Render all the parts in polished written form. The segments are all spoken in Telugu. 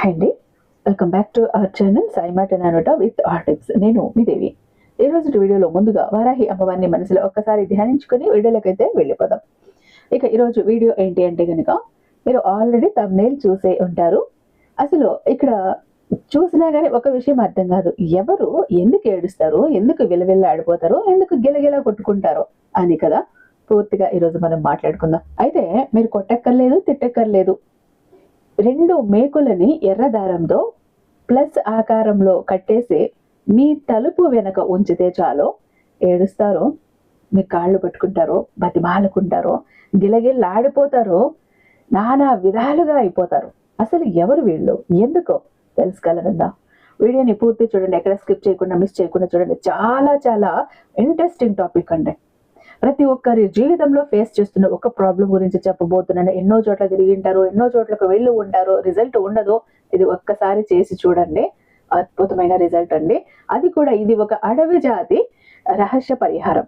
హాయ్ అండి, welcome back to our channel Sai మాట నానోట విత్ ఆర్ టిప్స్. నేను మీ దేవి. ఈ రోజు వీడియోలో ముందుగా వారాహి అమ్మవారిని మనసులో ఒక్కసారి ధ్యానించుకుని వీడియోలకైతే వెళ్ళిపోదాం. ఇక ఈరోజు వీడియో ఏంటి అంటే కనుక మీరు ఆల్రెడీ థంబ్నెయిల్ చూసే ఉంటారు. అసలు ఇక్కడ చూసినా కానీ ఒక విషయం అర్థం కాదు, ఎవరు ఎందుకు ఏడుస్తారు, ఎందుకు విలవిల్ల ఆడిపోతారు, ఎందుకు గిలగిలా కొట్టుకుంటారో అని కదా. పూర్తిగా ఈరోజు మనం మాట్లాడుకుందాం. అయితే మీరు కొట్టక్కర్లేదు, తిట్టక్కర్లేదు. 2 మేకులని ఎర్ర దారంతో ప్లస్ ఆకారంలో కట్టేసి మీ తలుపు వెనక ఉంచితే చాలు, ఏడుస్తారో, మీ కాళ్ళు పట్టుకుంటారో, బతిమాలుకుంటారో, గిలగిల్లాడిపోతారో, నానా విధాలుగా అయిపోతారు. అసలు ఎవరు వీళ్ళు, ఎందుకో తెలుసుకోగలరా? వీడియోని పూర్తి చూడండి, ఎక్కడ స్కిప్ చేయకుండా మిస్ చేయకుండా చూడండి. చాలా చాలా ఇంట్రెస్టింగ్ టాపిక్ అండి. ప్రతి ఒక్కరి జీవితంలో ఫేస్ చేస్తున్న ఒక ప్రాబ్లం గురించి చెప్పబోతున్నాను. ఎన్నో చోట్ల తిరిగి ఉంటారు, ఎన్నో చోట్లకు వెళ్ళి ఉంటారు, రిజల్ట్ ఉండదు. ఇది ఒక్కసారి చేసి చూడండి, అద్భుతమైన రిజల్ట్ అండి. అది కూడా ఇది ఒక అడవి జాతి రహస్య పరిహారం.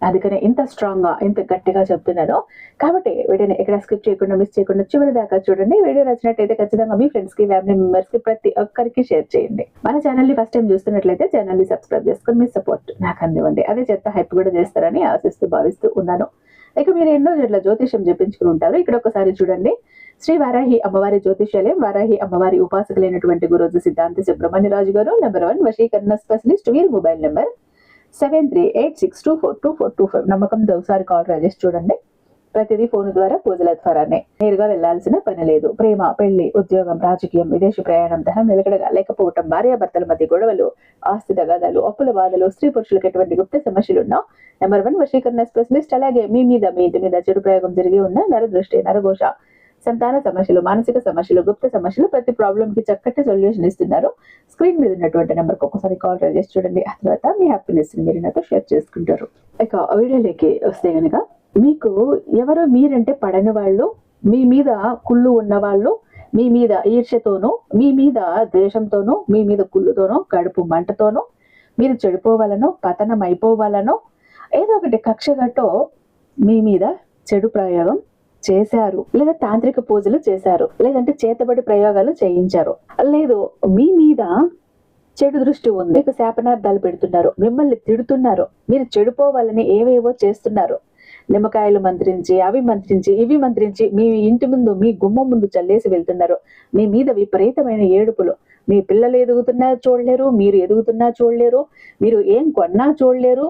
అందుకనే ఇంత స్ట్రాంగ్ గా ఇంత గట్టిగా చెప్తున్నాను. కాబట్టి వీడియోని ఎక్కడ స్కిప్ చేయకుండా మిస్ చేయకుండా చివరి దాకా చూడండి. వీడియో నచ్చినట్టయితే ఖచ్చితంగా మీ ఫ్రెండ్స్ కి, ఫ్యామిలీ మెంబర్స్ కి, ప్రతి ఒక్కరికి షేర్ చేయండి. మన ఛానల్ ని ఫస్ట్ టైం చూస్తున్నట్లయితే ఛానల్ ని సబ్స్క్రైబ్ చేసుకుని మీ సపోర్ట్ నాకు అందివ్వండి. అదే చెత్త హైప్ కూడా చేస్తారని ఆశిస్తూ భావిస్తూ ఉన్నాను. ఇక మీరు ఎన్నో చోట్ల జ్యోతిష్యం చెప్పించుకుని ఉంటారు. ఇక్కడ ఒకసారి చూడండి. శ్రీ వారాహి అమ్మవారి జ్యోతిష్యాలయం, వారాహి అమ్మవారి ఉపాసకులైనటువంటి గురూజీ సిద్ధాంతి సుబ్రహ్మణ్యరాజు గారు, #1 వశీకరణ స్పెషలిస్ట్. వీరి మొబైల్ నెంబర్ 7386242425. నమ్మకంతో ఒకసారి కాల్ ట్రై చేసి చూడండి. ప్రతిదీ ఫోన్ ద్వారా, పూజల ద్వారానే. నేరుగా వెళ్లాల్సిన పని లేదు. ప్రేమ, పెళ్లి, ఉద్యోగం, రాజకీయం, విదేశీ ప్రయాణం, ధనం నిలకడగా లేకపోవటం, భార్యాభర్తల మధ్య గొడవలు, ఆస్తి తగాదాలు, అప్పుల బాధలు, స్త్రీ పురుషులకు ఎటువంటి గుప్త సమస్యలున్నా #1 వశీకరణ స్పెషలిస్ట్. అలాగే మీ మీద, మీ ఇంటి మీద చెడు ప్రయోగం జరిగి ఉన్న నరదృష్టి, నరఘోష, సంతాన సమస్యలు, మానసిక సమస్యలు, గుప్త సమస్యలు, ప్రతి ప్రాబ్లం కి చక్కటి సొల్యూషన్ ఇస్తున్నారు. స్క్రీన్ మీద ఉన్నటువంటి నెంబర్కి ఒకసారి కాల్ ట్రై చేసి చూడండి. ఆ తర్వాత మీ హ్యాపీనెస్ ని మీరు నాతో షేర్ చేసుకుంటారు. ఇక వీడియోలోకి వస్తే గనక, మీకు ఎవరో మీరంటే పడని వాళ్ళు, మీ మీద కుళ్ళు ఉన్న వాళ్ళు, మీ మీద ఈర్ష్యతోనూ, మీ మీద ద్వేషంతోనూ, మీ మీద కుళ్ళుతోనూ, కడుపు మంటతోనూ, మీరు చెడిపోవాలనో, పతనం అయిపోవాలనో, ఏదో ఒకటి కక్షగట్టో మీ మీద చెడు ప్రయోగం చేశారు, లేదా తాంత్రిక పూజలు చేశారు, లేదంటే చేతబడి ప్రయోగాలు చేయించారు, లేదు మీ మీద చెడు దృష్టి ఉంది, మీకు శాపనార్థాలు పెడుతున్నారు, మిమ్మల్ని తిడుతున్నారు, మీరు చెడిపోవాలని ఏవేవో చేస్తున్నారు. నిమ్మకాయలు మంత్రించి, అవి మంత్రించి, ఇవి మంత్రించి మీ ఇంటి ముందు, మీ గుమ్మం ముందు చల్లేసి వెళ్తున్నారు. మీ మీద విపరీతమైన ఏడుపులు. మీ పిల్లలు ఎదుగుతున్నా చూడలేరు, మీరు ఎదుగుతున్నా చూడలేరు, మీరు ఏం కొన్నా చూడలేరు,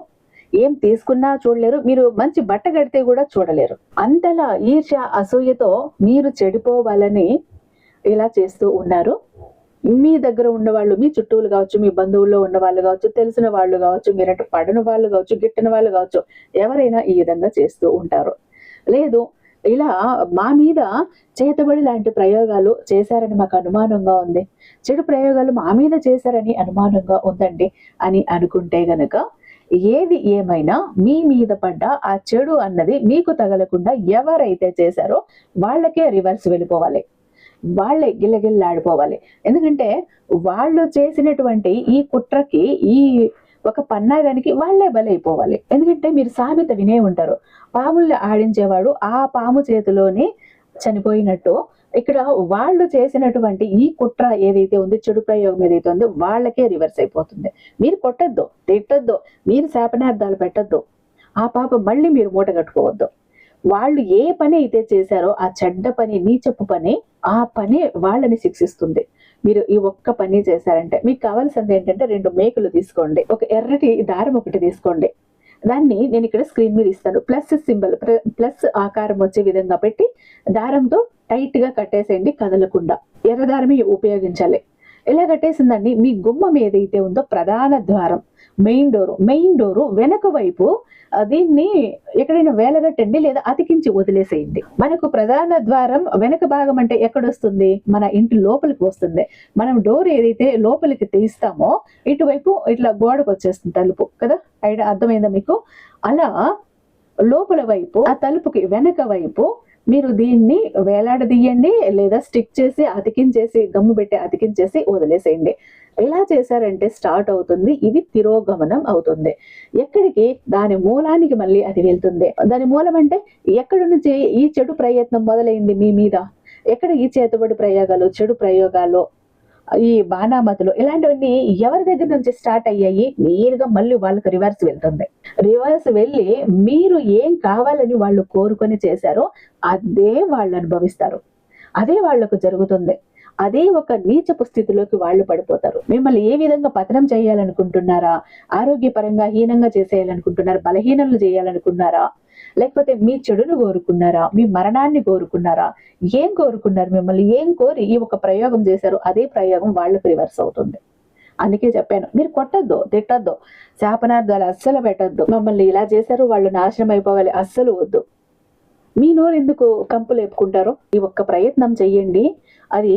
ఏం తీసుకున్నా చూడలేరు, మీరు మంచి బట్ట కడితే కూడా చూడలేరు. అంతలా ఈర్ష్య, అసూయతో మీరు చెడిపోవాలని ఇలా చేస్తూ ఉన్నారు. మీ దగ్గర ఉన్నవాళ్ళు, మీ చుట్టూలు కావచ్చు, మీ బంధువుల్లో ఉన్న వాళ్ళు కావచ్చు, తెలిసిన వాళ్ళు కావచ్చు, మీరంటే పడని వాళ్ళు కావచ్చు, గిట్టని వాళ్ళు కావచ్చు, ఎవరైనా ఈ విధంగా చేస్తూ ఉంటారు. లేదు ఇలా మా మీద చేతబడి లాంటి ప్రయోగాలు చేశారని మాకు అనుమానంగా ఉంది, చెడు ప్రయోగాలు మా మీద చేశారని అనుమానంగా ఉందండి అని అనుకుంటే గనక, ఏది ఏమైనా మీ మీద పడ్డ ఆ చెడు అన్నది మీకు తగలకుండా ఎవరైతే చేశారో వాళ్ళకే రివర్స్ వెళ్ళిపోవాలి, వాళ్ళే గిల్లగిల్లాడిపోవాలి. ఎందుకంటే వాళ్ళు చేసినటువంటి ఈ కుట్రకి, ఈ ఒక పన్నాగానికి వాళ్ళే బలైపోవాలి. ఎందుకంటే మీరు సామెత వినే ఉంటారు, పాముల్ని ఆడించేవాడు ఆ పాము చేతిలోనే చనిపోయినట్టు. ఇక్కడ వాళ్ళు చేసినటువంటి ఈ కుట్ర ఏదైతే ఉంది, చెడు ప్రయోగం ఏదైతే ఉందో వాళ్ళకే రివర్స్ అయిపోతుంది. మీరు కొట్టద్దు, తిట్టద్దు, మీరు శాపనార్థాలు పెట్టద్దు, ఆ పాప మళ్ళీ మీరు మూట కట్టుకోవద్దు. వాళ్ళు ఏ పని అయితే చేశారో ఆ చెడ్డ పని, నీచపు పని, ఆ పని వాళ్ళని శిక్షిస్తుంది. మీరు ఈ ఒక్క పని చేశారంటే మీకు కావాల్సింది ఏంటంటే 2 మేకులు తీసుకోండి, ఒక ఎర్రటి దారం ఒకటి తీసుకోండి. దాన్ని నేను ఇక్కడ స్క్రీన్ మీద ఇస్తాను. ప్లస్ సింబల్, ప్లస్ ఆకారం వచ్చే విధంగా పెట్టి దారంతో టైట్ గా కట్టేసేయండి, కదలకుండా. ఎర్ర దారమే ఉపయోగించాలి. ఇలా కట్టేసిందండి, మీ గుమ్మం ఏదైతే ఉందో ప్రధాన ద్వారం, మెయిన్ డోరు వెనక వైపు దీన్ని ఎక్కడైనా వేలగట్టండి, లేదా అతికించి వదిలేసేయండి. మనకు ప్రధాన ద్వారం వెనక భాగం అంటే ఎక్కడొస్తుంది, మన ఇంటి లోపలికి వస్తుంది. మనం డోర్ ఏదైతే లోపలికి తీస్తామో ఇటువైపు ఇట్లా గోడకు వచ్చేస్తుంది తలుపు కదా. ఐడియా అర్థమైందా మీకు? అలా లోపల వైపు, ఆ తలుపుకి వెనక వైపు మీరు దీన్ని వేలాడదీయండి, లేదా స్టిక్ చేసి అతికించేసి, గమ్ము పెట్టి అతికించేసి వదిలేసేయండి. ఎలా చేశారంటే స్టార్ట్ అవుతుంది, ఇది తిరోగమనం అవుతుంది. ఎక్కడికి? దాని మూలానికి మళ్ళీ అది వెళ్తుంది. దాని మూలం అంటే ఎక్కడి నుంచి ఈ చెడు ప్రయత్నం మొదలైంది మీ మీద, ఎక్కడ ఈ చేతబడి ప్రయోగాలు, చెడు ప్రయోగాలు ఈ బాణామతులు ఇలాంటివన్నీ ఎవరి దగ్గర నుంచి స్టార్ట్ అయ్యాయి? నేరుగా మళ్ళీ వాళ్ళకి రివర్స్ వెళ్తుంది. రివర్స్ వెళ్ళి మీరు ఏం కావాలని వాళ్ళు కోరుకొని చేశారో అదే వాళ్ళు అనుభవిస్తారు. అదే వాళ్లకు జరుగుతుంది. అదే ఒక నీచపు స్థితిలోకి వాళ్ళు పడిపోతారు. మిమ్మల్ని ఏ విధంగా పతనం చేయాలనుకుంటున్నారా? ఆరోగ్యపరంగా హీనంగా చేసేయాలనుకుంటున్నారా? బలహీనలు చేయాలనుకున్నారా? లేకపోతే మీ చెడును కోరుకున్నారా? మీ మరణాన్ని కోరుకున్నారా? ఏం కోరుకున్నారు? మిమ్మల్ని ఏం కోరి ఈ ఒక ప్రయోగం చేశారు? అదే ప్రయోగం వాళ్ళకు రివర్స్ అవుతుంది. అందుకే చెప్పాను, మీరు కొట్టద్దు, తిట్టద్దు, శాపనార్థాలు అస్సలు పెట్టద్దు. మమ్మల్ని ఇలా చేశారు, వాళ్ళు నాశనం అయిపోవాలి, అస్సలు వద్దు. మీ నోరు ఎందుకు కంపు లేపుకుంటారో? ఈ ఒక్క ప్రయత్నం చెయ్యండి. అది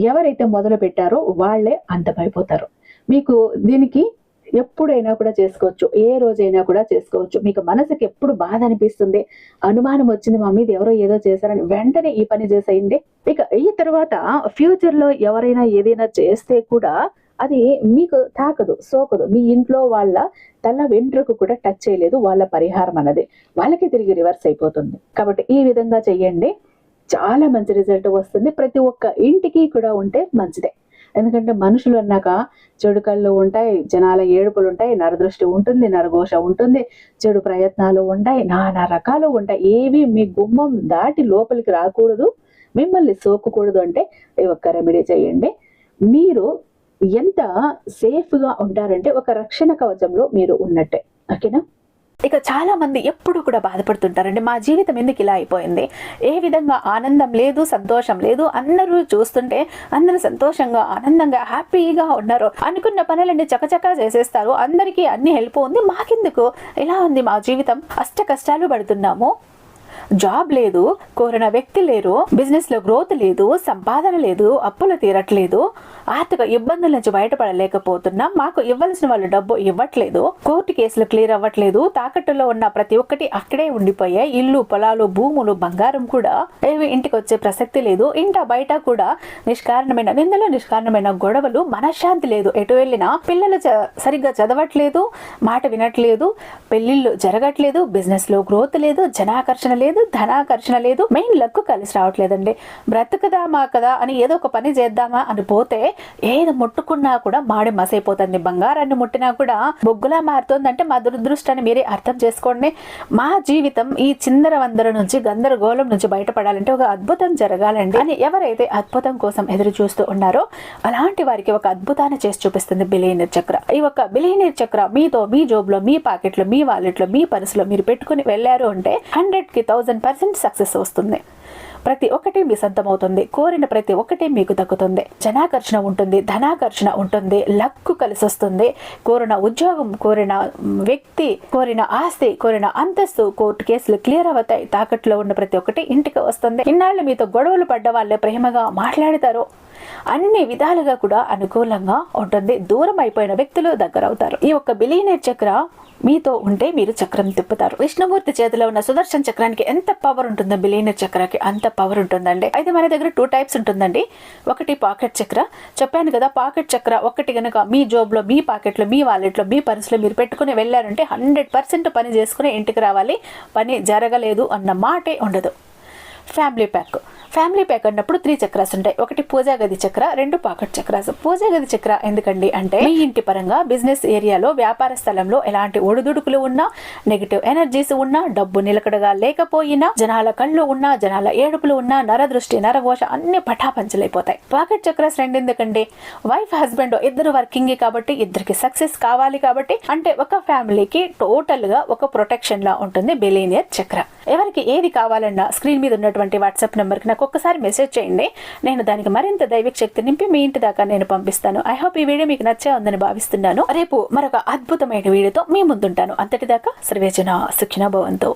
ఎవరైతే మొదలు పెట్టారో వాళ్ళే అంతమైపోతారు. మీకు దీనికి ఎప్పుడైనా కూడా చేసుకోవచ్చు, ఏ రోజైనా కూడా చేసుకోవచ్చు. మీకు మనసుకి ఎప్పుడు బాధ అనిపిస్తుంది, అనుమానం వచ్చింది మా మీద ఎవరో ఏదో చేశారని, వెంటనే ఈ పని చేసేయండి. ఇక ఈ తర్వాత ఫ్యూచర్ లో ఎవరైనా ఏదైనా చేస్తే కూడా అది మీకు తాకదు, సోకదు. మీ ఇంట్లో వాళ్ళ తల వెంట్రుకు కూడా టచ్ చేయలేదు. వాళ్ళ పరిహారం అన్నది వాళ్ళకి తిరిగి రివర్స్ అయిపోతుంది. కాబట్టి ఈ విధంగా చెయ్యండి, చాలా మంచి రిజల్ట్ వస్తుంది. ప్రతి ఒక్క ఇంటికి కూడా ఉంటే మంచిదే. ఎందుకంటే మనుషులు అన్నాక చెడు కళ్ళు ఉంటాయి, జనాల ఏడుపులు ఉంటాయి, నరదృష్టి ఉంటుంది, నరఘోష ఉంటుంది, చెడు ప్రయత్నాలు ఉంటాయి, నానా రకాలు ఉంటాయి. ఏవి మీ గుమ్మం దాటి లోపలికి రాకూడదు, మిమ్మల్ని సోకకూడదు అంటే ఈ ఒక్క రెమెడీ చేయండి. మీరు ఎంత సేఫ్ గా ఉంటారంటే ఒక రక్షణ కవచంలో మీరు ఉన్నట్టే. ఓకేనా? ఇక చాలా మంది ఎప్పుడు కూడా బాధపడుతుంటారండి, మా జీవితం ఎందుకు ఇలా అయిపోయింది, ఏ విధంగా ఆనందం లేదు, సంతోషం లేదు, అందరూ చూస్తుంటే అందరూ సంతోషంగా ఆనందంగా హ్యాపీగా ఉన్నారు, అనుకున్న పనులన్నీ చకచకా చేసేస్తారు, అందరికీ అన్ని హెల్ప్ ఉంది, మాకెందుకు ఇలా ఉంది మా జీవితం, అష్ట కష్టాలు పడుతున్నాము, జాబ్ లేదు, కోరిన వ్యక్తి లేరు, బిజినెస్ లో గ్రోత్ లేదు, సంపాదన లేదు, అప్పులు తీరట్లేదు, ఆర్థిక ఇబ్బందుల నుంచి బయటపడలేకపోతున్నాం, మాకు ఇవ్వాల్సిన వాళ్ళు డబ్బు ఇవ్వట్లేదు, కోర్టు కేసులు క్లియర్ అవ్వట్లేదు, తాకట్టులో ఉన్న ప్రతి ఒక్కటి అక్కడే ఉండిపోయాయి, ఇల్లు, పొలాలు, భూములు, బంగారం కూడా ఏవి ఇంటికి వచ్చే ప్రసక్తి లేదు, ఇంట బయట కూడా నిష్కారణమైన నిందలు, నిష్కారణమైన గొడవలు, మనశ్శాంతి లేదు, ఎటు వెళ్ళినా పిల్లలు సరిగ్గా చదవట్లేదు, మాట వినట్లేదు, పెళ్లిళ్ళు జరగట్లేదు, బిజినెస్ లో గ్రోత్ లేదు, జనాకర్షణ లేదు, ధనాకర్షణ లేదు, మెయిన్ లక్ కలిసి రావట్లేదండి. బ్రతుకుదామా కదా అని ఏదో ఒక పని చేద్దామా అని పోతే ఏది ముట్టుకున్నా కూడా మాడి మసైపోతుంది, బంగారాన్ని ముట్టినా కూడా బొగ్గులా మారుతుందంటే మా దురదృష్టాన్ని మీరే అర్థం చేసుకోండి. మా జీవితం ఈ చిందర వందర నుంచి, గందరగోళం నుంచి బయటపడాలంటే ఒక అద్భుతం జరగాలండి అని ఎవరైతే అద్భుతం కోసం ఎదురు చూస్తూ ఉన్నారో అలాంటి వారికి ఒక అద్భుతాన్ని చేసి చూపిస్తుంది బిలియనీర్ చక్ర. ఈ ఒక బిలియనీర్ చక్ర మీతో, మీ జోబులో, మీ పాకెట్లో, మీ వాలెట్లో, మీ పర్సులో మీరు పెట్టుకుని వెళ్ళారు అంటే 100కి 1000% సక్సెస్ వస్తుంది. ప్రతి ఒక్కటి మీ సొంతమవుతుంది, కోరిన ప్రతి ఒక్కటి మీకు దక్కుతుంది, జనాకర్షణ ఉంటుంది, ధనాకర్షణ ఉంటుంది, లక్కు కలిసి వస్తుంది, కోరిన ఉద్యోగం, కోరిన వ్యక్తి, కోరిన ఆస్తి, కోరిన అంతస్తు, కోర్టు కేసులు క్లియర్ అవుతాయి, తాకట్లో ఉన్న ప్రతి ఒక్కటి ఇంటికి వస్తుంది. ఇన్నాళ్ళు మీతో గొడవలు పడ్డ వాళ్ళే ప్రేమగా మాట్లాడతారు, అన్ని విధాలుగా కూడా అనుకూలంగా ఉంటుంది, దూరం అయిపోయిన వ్యక్తులు దగ్గర అవుతారు. ఈ ఒక్క బిలియనీర్ చక్ర మీతో ఉంటే మీరు చక్రం తిప్పుతారు. విష్ణుమూర్తి చేతిలో ఉన్న సుదర్శన చక్రానికి ఎంత పవర్ ఉంటుందో బిలియనీర్ చక్రానికి అంత పవర్ ఉంటుందండి. అయితే మన దగ్గర 2 టైప్స్ ఉంటుందండి. ఒకటి పాకెట్ చక్ర, చెప్పాను కదా, పాకెట్ చక్ర ఒకటి గనక మీ జోబులో, మీ పాకెట్లో, మీ వాలెట్లో, మీ పర్సులో మీరు పెట్టుకుని వెళ్ళారంటే 100% పని చేసుకుని ఇంటికి రావాలి, పని జరగలేదు అన్న మాటే ఉండదు. ఫ్యామిలీ ప్యాక్ అన్నప్పుడు 3 చక్రాస్ ఉంటాయి. ఒకటి పూజా గది చక్ర, 2 పాకెట్ చక్రాస్. పూజా గది చక్ర ఎందుకండి అంటే మీ ఇంటి పరంగా, బిజినెస్ ఏరియాలో, వ్యాపార స్థలంలో ఎలాంటి ఒడిదుడుకులు ఉన్నా, నెగిటివ్ ఎనర్జీస్ ఉన్నా, డబ్బు నిలకడగా లేకపోయినా, జనాల కళ్ళు ఉన్నా, జనాల ఏడుపులు ఉన్నా, నరదృష్టి, నరఘోష అన్ని పటాపంచలైపోతాయి. పాకెట్ చక్రాస్ 2 ఎందుకండి, వైఫ్ హస్బెండ్ ఇద్దరు వర్కింగ్ కాబట్టి, ఇద్దరికి సక్సెస్ కావాలి కాబట్టి, అంటే ఒక ఫ్యామిలీకి టోటల్ గా ఒక ప్రొటెక్షన్ లా ఉంటుంది బిలియనీర్ చక్ర. ఎవరికి ఏది కావాలన్నా స్క్రీన్ మీద ఉన్నటువంటి వాట్సాప్ నెంబర్ కి నాకు ఒక్కసారి మెసేజ్ చేయండి, నేను దానికి మరింత దైవిక శక్తి నింపి మీ ఇంటి దాకా నేను పంపిస్తాను. ఐ హోప్ ఈ వీడియో మీకు నచ్చే ఉందని భావిస్తున్నాను. రేపు మరొక అద్భుతమైన వీడియోతో మీ ముందుంటాను. అంతటిదాకా సర్వేజన సుఖినో భవంతు.